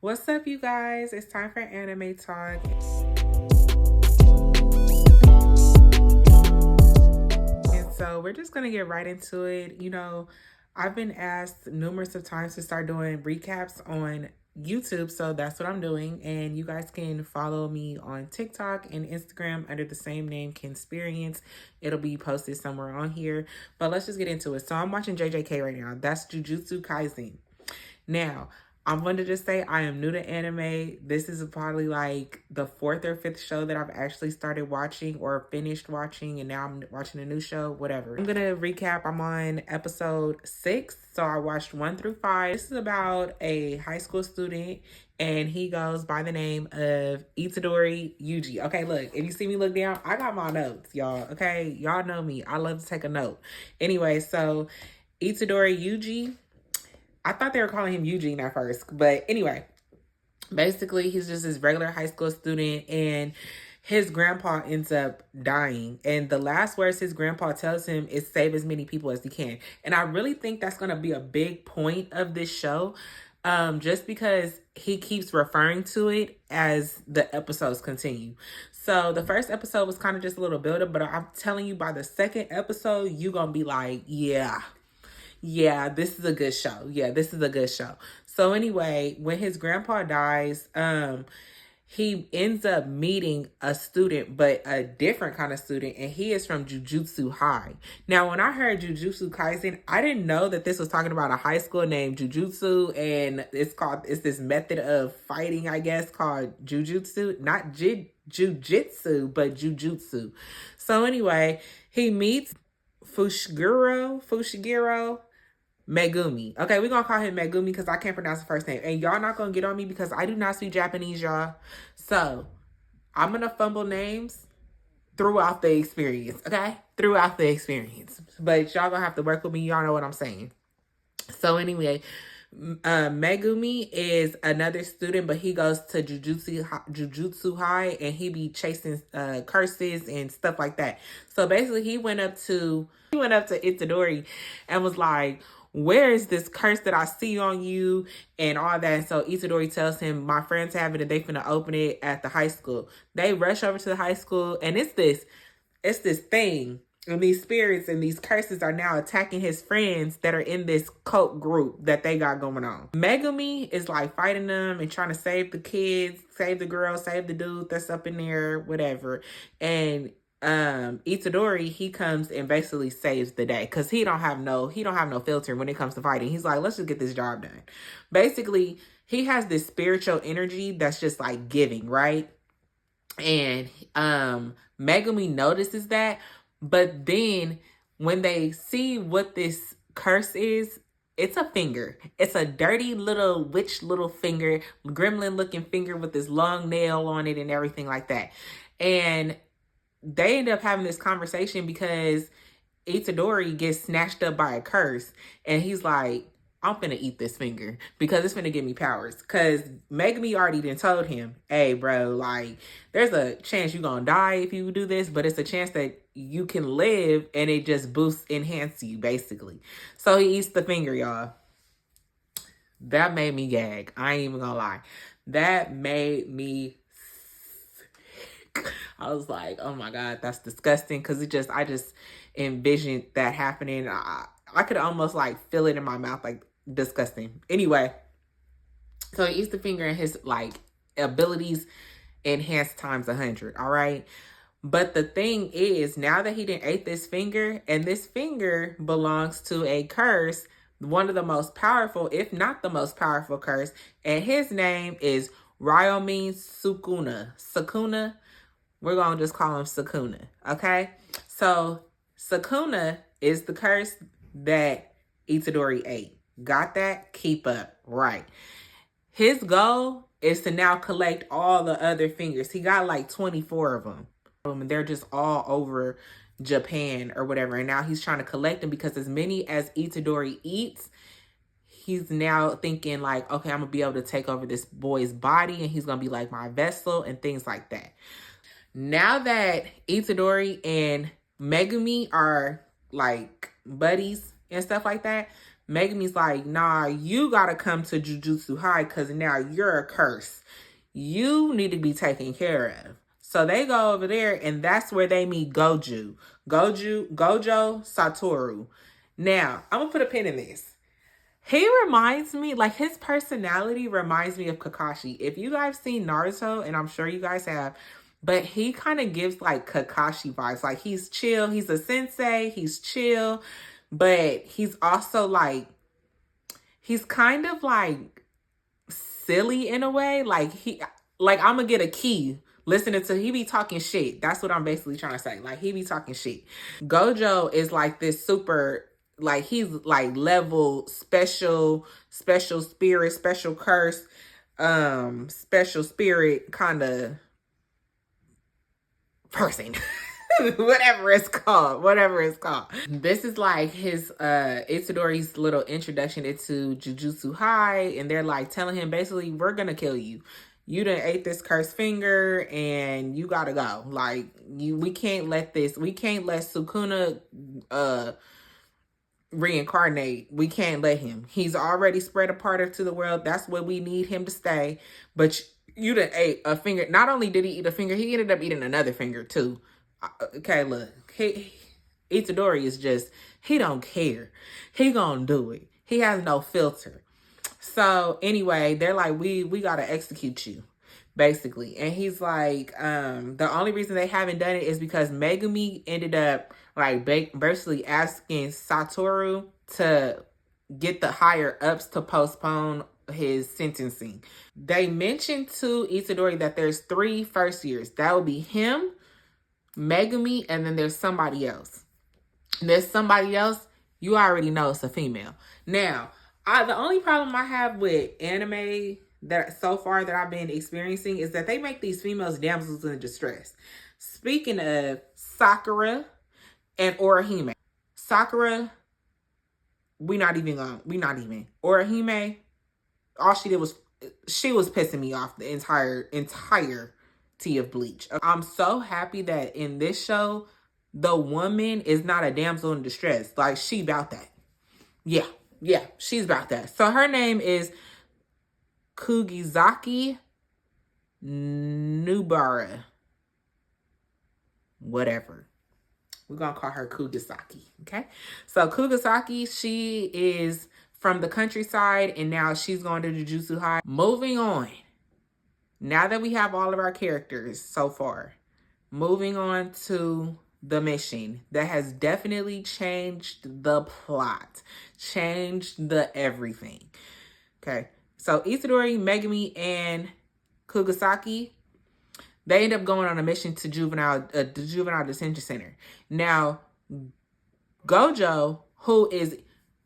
What's up, you guys? It's time for anime talk. And so we're just going to get right into it. I've been asked numerous of times to start doing recaps on YouTube, so that's what I'm doing. And you guys can follow me on TikTok and Instagram under the same name, Kinsperience. It'll be posted somewhere on here. But let's just get into it. So I'm watching JJK right now. That's Jujutsu Kaisen. Now, I'm going to just say I am new to anime. This is probably like the fourth or fifth show that I've actually started watching or finished watching, and now I'm watching a new show, whatever. I'm going to recap. I'm on episode 6, so I watched 1 through 5. This is about a high school student, and he goes by the name of Itadori Yuji. Okay, look, if you see me look down, I got my notes, y'all. Okay, y'all know me. I love to take a note. Anyway, so Itadori Yuji, I thought they were calling him Eugene at first. But anyway, basically, he's just this regular high school student, and his grandpa ends up dying. And the last words his grandpa tells him is save as many people as he can. And I really think that's going to be a big point of this show, just because he keeps referring to it as the episodes continue. So the first episode was kind of just a little build-up, but I'm telling you, by the second episode, you're going to be like, yeah, this is a good show. Yeah, this is a good show. So anyway, when his grandpa dies, he ends up meeting a student, but a different kind of student, and he is from Jujutsu High. Now, when I heard Jujutsu Kaisen, I didn't know that this was talking about a high school named Jujutsu, and it's this method of fighting, I guess, called Jujutsu. Not Jujitsu, but Jujutsu. So anyway, he meets Fushiguro Megumi. Okay, we're going to call him Megumi because I can't pronounce the first name. And y'all not going to get on me because I do not speak Japanese, y'all. So, I'm going to fumble names throughout the experience, okay? Throughout the experience. But y'all going to have to work with me. Y'all know what I'm saying. So, anyway, Megumi is another student, but he goes to Jujutsu High, and he be chasing curses and stuff like that. So, basically, he went up to Itadori and was like, where is this curse that I see on you and all that? And so Itadori tells him, my friends have it and they finna open it at the high school. They rush over to the high school, and it's this thing. And these spirits and these curses are now attacking his friends that are in this cult group that they got going on. Megumi is like fighting them and trying to save the kids, save the girl, save the dude that's up in there, whatever. And Itadori, he comes and basically saves the day because he don't have no filter when it comes to fighting. He's like, let's just get this job done. Basically, he has this spiritual energy that's just like giving, right? And Megumi notices that, but then when they see what this curse is, it's a finger. It's a dirty little witch little finger, gremlin looking finger with this long nail on it and everything like that. And they end up having this conversation because Itadori gets snatched up by a curse, and he's like, I'm finna eat this finger because it's finna give me powers. Because Megumi already done told him, hey, bro, like, there's a chance you're gonna die if you do this, but it's a chance that you can live, and it just enhances you, basically. So he eats the finger, y'all. That made me gag. I ain't even gonna lie. That made me I was like, oh my God, that's disgusting. Cause I just envisioned that happening. I could almost like feel it in my mouth, like disgusting. Anyway, so he eats the finger and his like abilities enhance times 100. All right. But the thing is, now that he didn't ate this finger, and this finger belongs to a curse, one of the most powerful, if not the most powerful curse, and his name is Ryomi Sukuna. We're going to just call him Sukuna, okay? So, Sukuna is the curse that Itadori ate. Got that? Keep up. Right. His goal is to now collect all the other fingers. He got like 24 of them. And they're just all over Japan or whatever. And now he's trying to collect them because as many as Itadori eats, he's now thinking like, okay, I'm going to be able to take over this boy's body, and he's going to be like my vessel and things like that. Now that Itadori and Megumi are like buddies and stuff like that, Megumi's like, nah, you gotta come to Jujutsu High because now you're a curse. You need to be taken care of. So they go over there, and that's where they meet Gojo Satoru. Now, I'm gonna put a pin in this. He reminds me, like, his personality reminds me of Kakashi. If you guys seen Naruto, and I'm sure you guys have, but he kind of gives like Kakashi vibes. Like, he's chill, he's a sensei, he's chill, but he's also like, he's kind of like silly in a way. Like, I'm gonna get a key listening to, he be talking shit. That's what I'm basically trying to say. Like, he be talking shit. Gojo is like this super, like, he's like level special spirit, special curse, special spirit kind of person. whatever it's called. This is like his Itadori's little introduction into Jujutsu High, and they're like telling him basically, we're gonna kill you. You done ate this cursed finger and you gotta go. Like, we can't let Sukuna reincarnate. We can't let him. He's already spread apart to the world. That's where we need him to stay. But you done ate a finger. Not only did he eat a finger, he ended up eating another finger too. Okay, look. Itadori is just, he don't care. He gonna do it. He has no filter. So anyway, they're like, we gotta execute you, basically. And he's like, the only reason they haven't done it is because Megumi ended up like basically asking Satoru to get the higher ups to postpone his sentencing. They mentioned to Itadori that there's 3 first years. That would be him, Megumi, and then there's somebody else. There's somebody else, you already know it's a female. Now, the only problem I have with anime that so far that I've been experiencing is that they make these females damsels in distress. Speaking of Sakura and Orihime. Sakura, we not even. Orihime, all she did was, she was pissing me off the entirety of Bleach. I'm so happy that in this show, the woman is not a damsel in distress. Like, she about that. Yeah, she's about that. So her name is Kugizaki Nubara. Whatever. We're going to call her Kugisaki, okay? So Kugisaki, she is from the countryside, and now she's going to Jujutsu High. Moving on. Now that we have all of our characters so far, moving on to the mission that has definitely changed the plot, changed the everything. Okay, so Itadori, Megumi, and Kugisaki, they end up going on a mission to the juvenile detention center. Now, Gojo, who is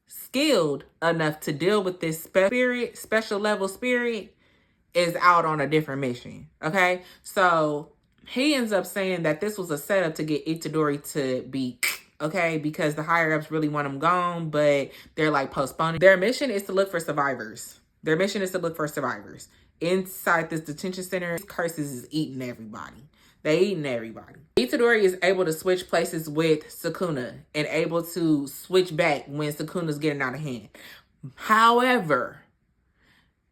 skilled enough to deal with this special level spirit, is out on a different mission. Okay, so he ends up saying that this was a setup to get Itadori to be, okay, because the higher ups really want him gone, but they're like postponing. Their mission is to look for survivors. Inside this detention center, curses is eating everybody. They eating everybody. Itadori is able to switch places with Sukuna and able to switch back when Sukuna's getting out of hand. However,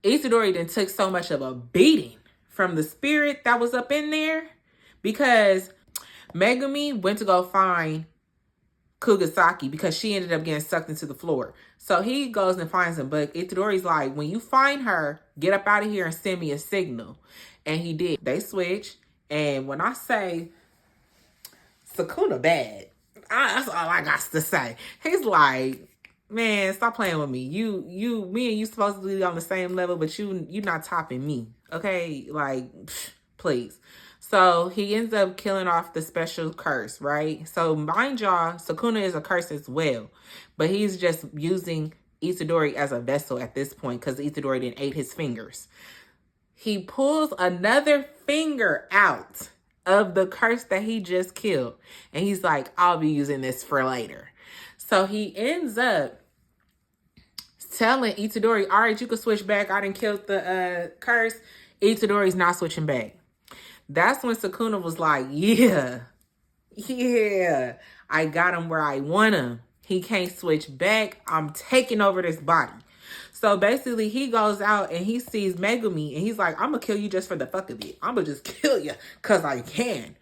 Itadori then took so much of a beating from the spirit that was up in there because Megumi went to go find Kugisaki because she ended up getting sucked into the floor. So he goes and finds him. But Itadori's like, when you find her, get up out of here and send me a signal. And he did. They switch. And when I say Sukuna bad, that's all I got to say. He's like, man, stop playing with me. Me and you supposed to be on the same level, but you not topping me. Okay? Like, please. So he ends up killing off the special curse, right? So mind y'all, Sukuna is a curse as well. But he's just using Itadori as a vessel at this point because Itadori didn't ate his fingers. He pulls another finger out of the curse that he just killed. And he's like, I'll be using this for later. So he ends up telling Itadori, all right, you can switch back. I done killed the curse. Itadori's not switching back. That's when Sukuna was like, yeah, I got him where I want him. He can't switch back. I'm taking over this body. So basically, he goes out and he sees Megumi and he's like, I'm going to kill you just for the fuck of it. I'm going to just kill you because I can.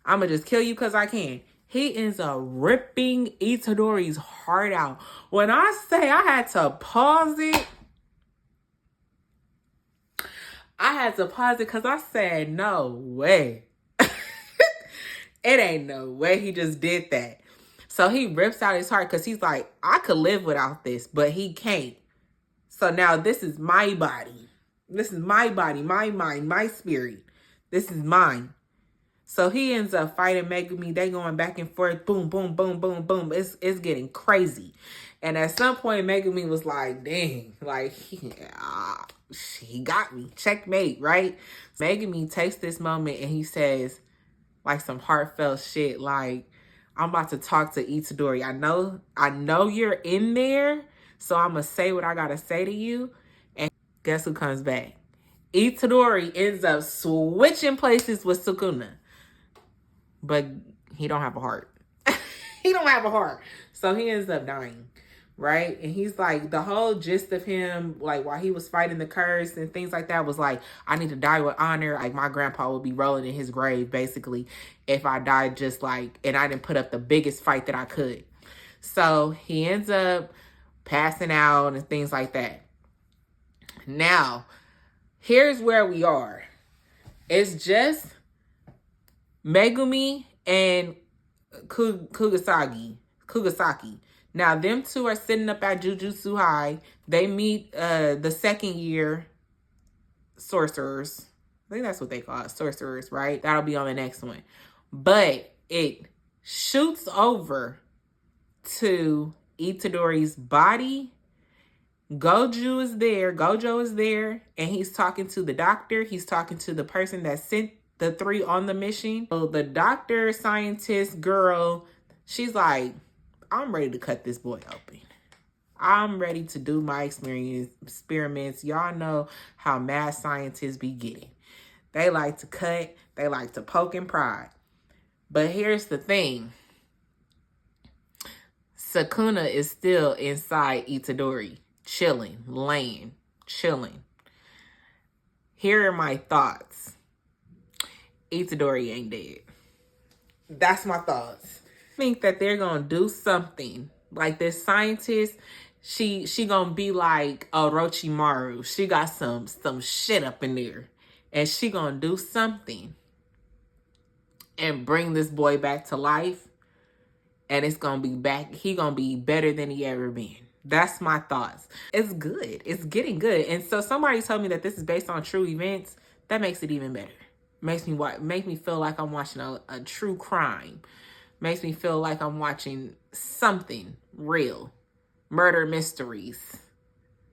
I'm going to just kill you because I can. He ends up ripping Itadori's heart out. When I say I had to pause it, because I said, no way. It ain't no way he just did that. So he rips out his heart because he's like, I could live without this, but he can't. So now this is my body. This is my body, my mind, my spirit. This is mine. So he ends up fighting Megumi. They going back and forth. Boom, boom, boom, boom, boom. It's getting crazy. And at some point, Megumi was like, dang, like, he got me. Checkmate, right? Megumi takes this moment and he says, like, some heartfelt shit, like, I'm about to talk to Itadori. I know you're in there, so I'm going to say what I got to say to you. And guess who comes back? Itadori ends up switching places with Sukuna. But he don't have a heart. He don't have a heart. So he ends up dying, right? And he's like, the whole gist of him, like, while he was fighting the curse and things like that, was like, I need to die with honor. Like, my grandpa would be rolling in his grave, basically, if I died just like, and I didn't put up the biggest fight that I could. So he ends up passing out and things like that. Now, here's where we are. It's just Megumi and Kugasaki. Now, them two are sitting up at Jujutsu High. They meet the second year sorcerers. I think that's what they call it, sorcerers, right? That'll be on the next one. But it shoots over to Itadori's body. Gojo is there, and he's talking to the doctor. He's talking to the person that sent the three on the mission. So the doctor, scientist, girl, she's like, I'm ready to cut this boy open. I'm ready to do my experiments. Y'all know how mad scientists be getting. They like to cut. They like to poke and prod. But here's the thing. Sukuna is still inside Itadori. Chilling. Here are my thoughts. Itadori ain't dead. That's my thoughts. I think that they're gonna do something. Like this scientist, she gonna be like Orochimaru. She got some shit up in there. And she gonna do something and bring this boy back to life. And it's gonna be back. He gonna be better than he ever been. That's my thoughts. It's good. It's getting good. And so somebody told me that this is based on true events. That makes it even better. Make me feel like I'm watching a true crime. Makes me feel like I'm watching something real. Murder mysteries.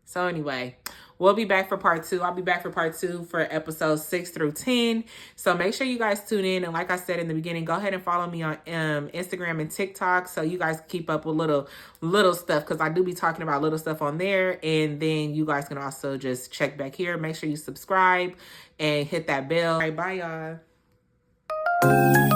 So anyway, we'll be back for part 2. I'll be back for part 2 for episodes 6 through 10. So make sure you guys tune in. And like I said in the beginning, go ahead and follow me on Instagram and TikTok so you guys keep up with little stuff, because I do be talking about little stuff on there. And then you guys can also just check back here. Make sure you subscribe and hit that bell. All right, bye, y'all.